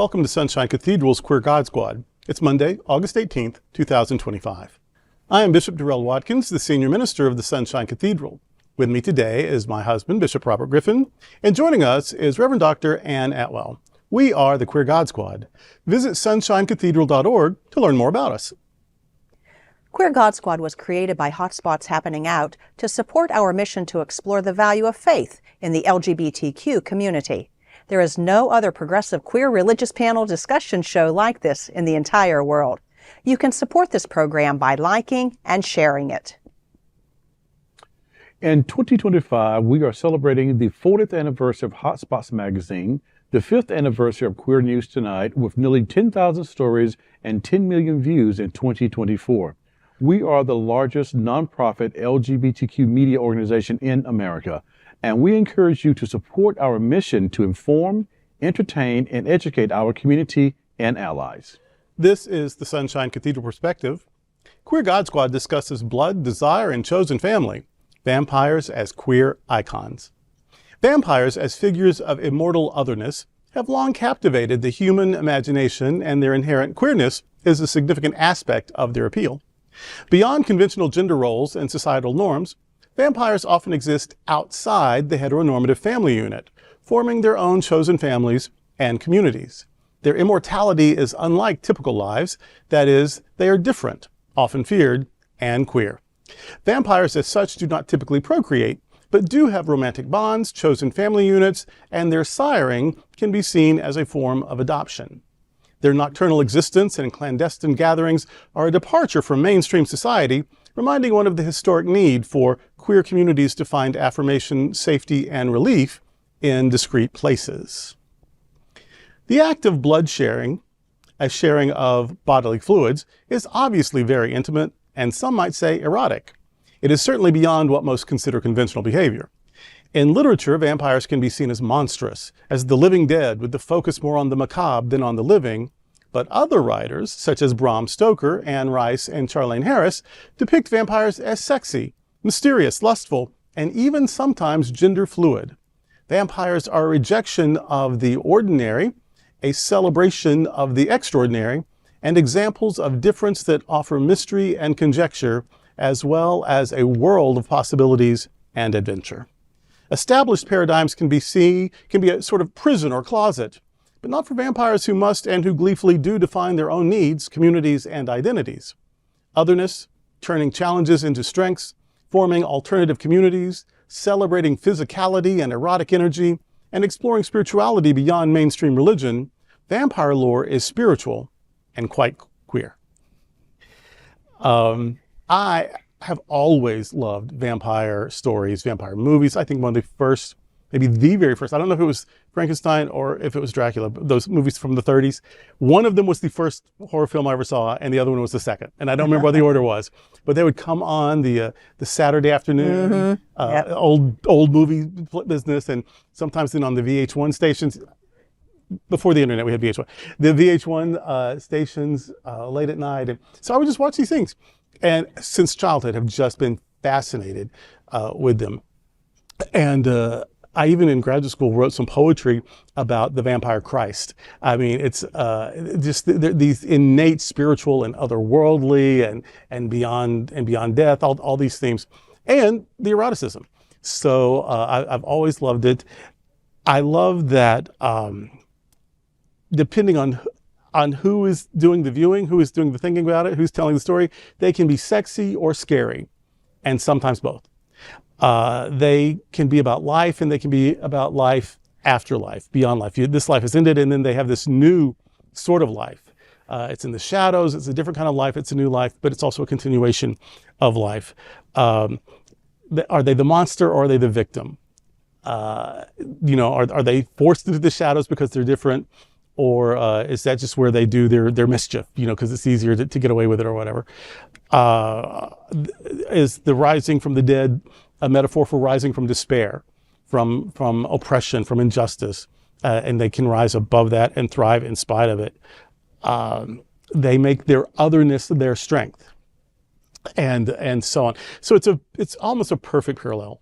Welcome to Sunshine Cathedral's Queer God Squad. It's Monday, August 18th, 2025. I am Bishop Darrell Watkins, the Senior Minister of the Sunshine Cathedral. With me today is my husband, Bishop Robert Griffin, and joining us is Reverend Dr. Ann Atwell. We are the Queer God Squad. Visit sunshinecathedral.org to learn more about us. Queer God Squad was created by Hotspots Happening Out to support our mission to explore the value of faith in the LGBTQ community. There is no other progressive queer religious panel discussion show like this in the entire world. You can support this program by liking and sharing it. In 2025, we are celebrating the 40th anniversary of Hotspots magazine, the 5th anniversary of Queer News Tonight, with nearly 10,000 stories and 10 million views in 2024. We are the largest nonprofit LGBTQ media organization in America, and we encourage you to support our mission to inform, entertain, and educate our community and allies. This is the Sunshine Cathedral Perspective. Queer God Squad discusses blood, desire, and chosen family. Vampires as queer icons. Vampires as figures of immortal otherness have long captivated the human imagination, and their inherent queerness is a significant aspect of their appeal. Beyond conventional gender roles and societal norms, vampires often exist outside the heteronormative family unit, forming their own chosen families and communities. Their immortality is unlike typical lives, that is, they are different, often feared, and queer. Vampires as such do not typically procreate, but do have romantic bonds, chosen family units, and their siring can be seen as a form of adoption. Their nocturnal existence and clandestine gatherings are a departure from mainstream society, reminding one of the historic need for queer communities to find affirmation, safety, and relief in discreet places. The act of blood sharing, a sharing of bodily fluids, is obviously very intimate, and some might say erotic. It is certainly beyond what most consider conventional behavior. In literature, vampires can be seen as monstrous, as the living dead, with the focus more on the macabre than on the living. But other writers, such as Bram Stoker, Anne Rice, and Charlaine Harris, depict vampires as sexy, mysterious, lustful, and even sometimes gender fluid. Vampires are a rejection of the ordinary, a celebration of the extraordinary, and examples of difference that offer mystery and conjecture, as well as a world of possibilities and adventure. Established paradigms can be a sort of prison or closet, but not for vampires who must and who gleefully do define their own needs, communities, and identities. Otherness, turning challenges into strengths, forming alternative communities, celebrating physicality and erotic energy, and exploring spirituality beyond mainstream religion, vampire lore is spiritual and quite queer. I have always loved vampire stories, vampire movies. I think one of the first, maybe the very first, I don't know if it was Frankenstein or if it was Dracula, but those movies from the 30s. One of them was the first horror film I ever saw, and the other one was the second. And I don't remember what the order was, but they would come on the Saturday afternoon, old movie business, and sometimes then on the VH1 stations. Before the internet, we had VH1. The VH1 stations late at night. And so I would just watch these things. And since childhood, have just been fascinated with them. And I even in graduate school wrote some poetry about the vampire Christ. I mean, it's just these innate spiritual and otherworldly and beyond death, all these themes, and the eroticism. So I've always loved it. I love that depending on who is doing the viewing, who is doing the thinking about it, who's telling the story, they can be sexy or scary, and sometimes both. They can be about life, and they can be about life after life, beyond life. This life is ended, and then they have this new sort of life. It's in the shadows, it's a different kind of life, it's a new life, but it's also a continuation of life. Are they the monster or are they the victim? Are they forced into the shadows because they're different? Or is that just where they do their mischief, because it's easier to get away with it or whatever? Is the rising from the dead a metaphor for rising from despair, from oppression, from injustice, and they can rise above that and thrive in spite of it? They make their otherness their strength, and so on. So it's almost a perfect parallel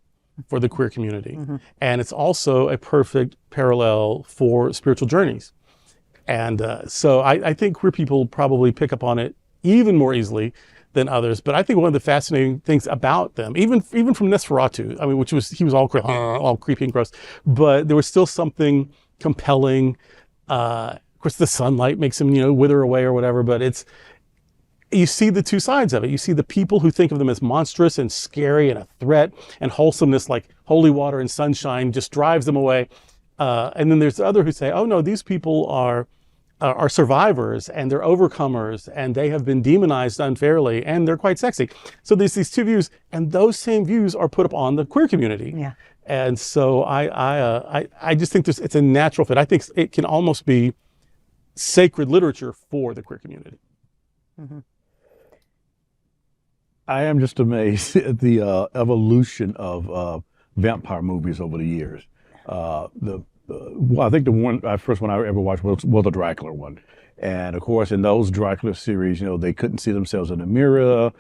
for the queer community, and it's also a perfect parallel for spiritual journeys. And so I think queer people probably pick up on it even more easily than others. But I think one of the fascinating things about them, even from Nosferatu, I mean, he was all creepy and gross, but there was still something compelling. Of course, the sunlight makes him, wither away or whatever, but you see the two sides of it. You see the people who think of them as monstrous and scary and a threat, and wholesomeness like holy water and sunshine just drives them away. And then there's the other who say, oh no, these people are survivors and they're overcomers and they have been demonized unfairly and they're quite sexy. So there's these two views, and those same views are put up on the queer community. Yeah. And so I just think it's a natural fit. I think it can almost be sacred literature for the queer community. Mm-hmm. I am just amazed at the evolution of vampire movies over the years. Well, I think the first one I ever watched was the Dracula one. And of course, in those Dracula series, they couldn't see themselves in the mirror.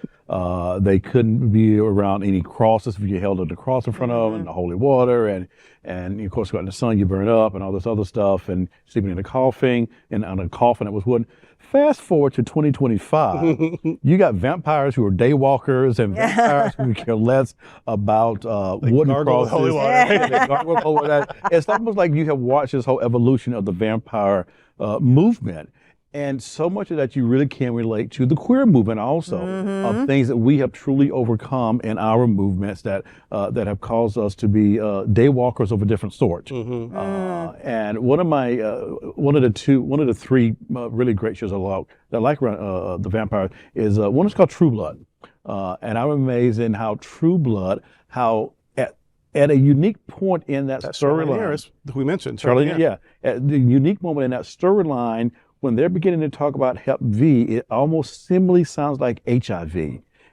They couldn't be around any crosses if you held the cross in front of them, and the holy water. And of course, in the sun, you burn up and all this other stuff, and sleeping in a coffin, and on a coffin that was wooden. Fast forward to 2025, you got vampires who are daywalkers and vampires who care less about wooden crosses. Holy water. It's almost like you have watched this whole evolution of the vampire movement. And so much of that you really can relate to the queer movement also, of things that we have truly overcome in our movements that have caused us to be daywalkers of a different sort. And one of the three really great shows that I like around the vampire is one is called True Blood. And I'm amazed in how True Blood, at a unique point in that storyline. Charlaine Harris, who we mentioned. Charlaine, at the unique moment in that storyline, when they're beginning to talk about Hep V, it almost similarly sounds like HIV.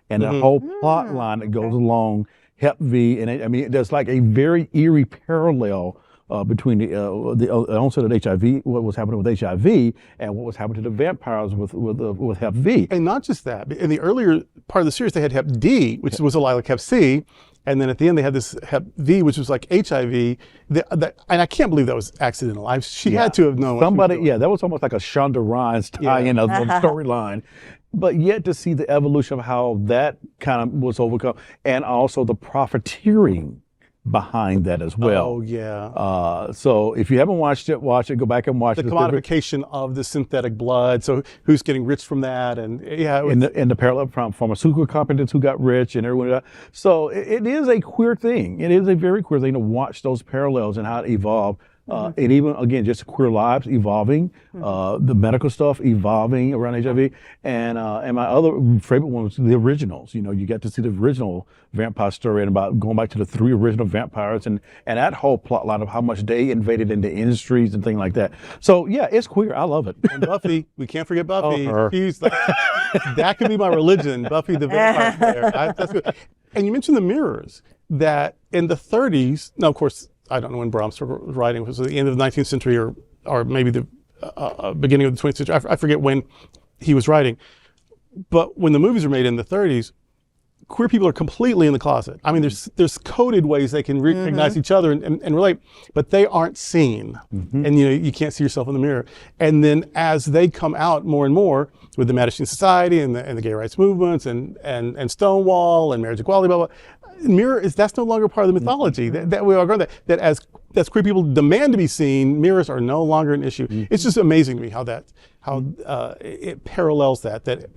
And the whole plot line that goes along Hep V, and there's like a very eerie parallel between the onset of HIV, what was happening with HIV, and what was happening to the vampires with Hep V. And not just that, in the earlier part of the series, they had Hep D, which was a lot like Hep C. And then at the end, they had this Hep V, which was like HIV. And I can't believe that was accidental. She had to have known. That was almost like a Shonda Rhimes tie-in of the storyline. But yet to see the evolution of how that kind of was overcome, and also the profiteering behind that as well. Oh, yeah. So if you haven't watched it, watch it. Go back and watch the commodification of the synthetic blood. So who's getting rich from that? And and the parallel from pharmaceutical companies who got rich and everyone. So it is a queer thing. It is a very queer thing to watch those parallels and how it evolved. And even, again, just queer lives evolving, the medical stuff evolving around HIV. And my other favorite one was the originals. You get to see the original vampire story and about going back to the three original vampires and that whole plot line of how much they invaded into industries and things like that. So, yeah, it's queer. I love it. And Buffy, we can't forget Buffy. Oh, she's like, that could be my religion, Buffy the Vampire Slayer. That's good. And you mentioned the mirrors, that in the 30s, now, of course, I don't know when Bram Stoker was writing. It was at the end of the 19th century or maybe the beginning of the 20th century. I forget when he was writing. But when the movies were made in the 30s, queer people are completely in the closet. I mean, there's coded ways they can recognize each other and relate, but they aren't seen. And you can't see yourself in the mirror. And then as they come out more and more with the Mattachine Society and the gay rights movements and Stonewall and marriage equality, blah, blah, that's no longer part of the mythology. That we are going that as queer people demand to be seen, mirrors are no longer an issue. It's just amazing to me how it parallels that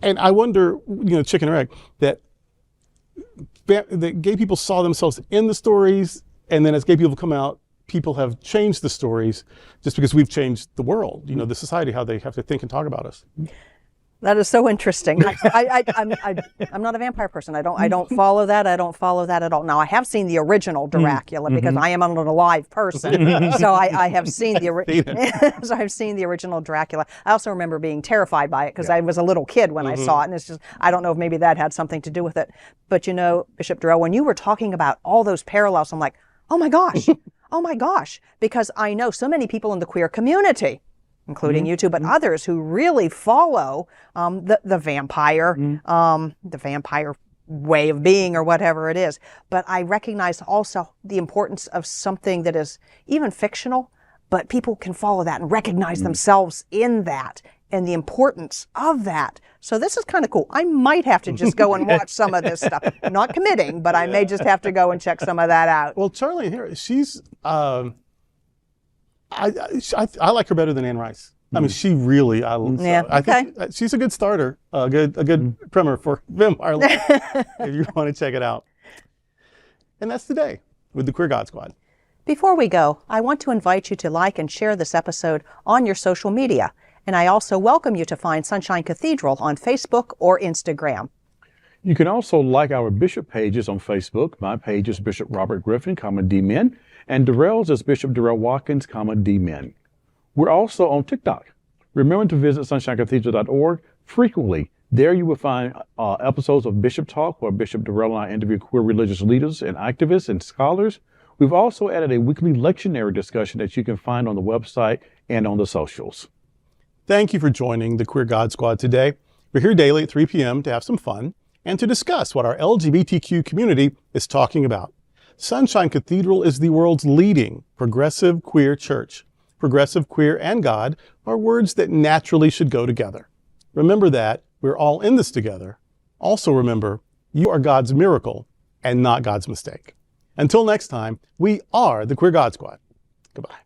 and I wonder, chicken or egg, that gay people saw themselves in the stories, and then as gay people come out, people have changed the stories just because we've changed the world, the society, how they have to think and talk about us. That is so interesting. I'm not a vampire person. I don't follow that. I don't follow that at all. Now I have seen the original Dracula because I am an alive person, so I have seen so I've seen the original Dracula. I also remember being terrified by it because I was a little kid when I saw it, and it's just I don't know if maybe that had something to do with it. But Bishop Darrell, when you were talking about all those parallels, I'm like, oh my gosh, because I know so many people in the queer community, including you two, but others who really follow the vampire way of being or whatever it is. But I recognize also the importance of something that is even fictional, but people can follow that and recognize themselves in that and the importance of that. So this is kind of cool. I might have to just go and watch some of this stuff. I'm not committing, but I may just have to go and check some of that out. Well, Charlaine Harris, she's, I like her better than Anne Rice. I mean, she really, I think she's a good starter, a good primer for Vampire Life, if you want to check it out. And that's today with the Queer God Squad. Before we go, I want to invite you to like and share this episode on your social media. And I also welcome you to find Sunshine Cathedral on Facebook or Instagram. You can also like our bishop pages on Facebook. My page is Bishop Robert Griffin, D-Men, and Darrell's is Bishop Darrell Watkins, D-Men. We're also on TikTok. Remember to visit sunshinecathedral.org frequently. There you will find episodes of Bishop Talk, where Bishop Darrell and I interview queer religious leaders and activists and scholars. We've also added a weekly lectionary discussion that you can find on the website and on the socials. Thank you for joining the Queer God Squad today. We're here daily at 3 p.m. to have some fun and to discuss what our LGBTQ community is talking about. Sunshine Cathedral is the world's leading progressive queer church. Progressive, queer, and God are words that naturally should go together. Remember that we're all in this together. Also remember, you are God's miracle and not God's mistake. Until next time, we are the Queer God Squad. Goodbye.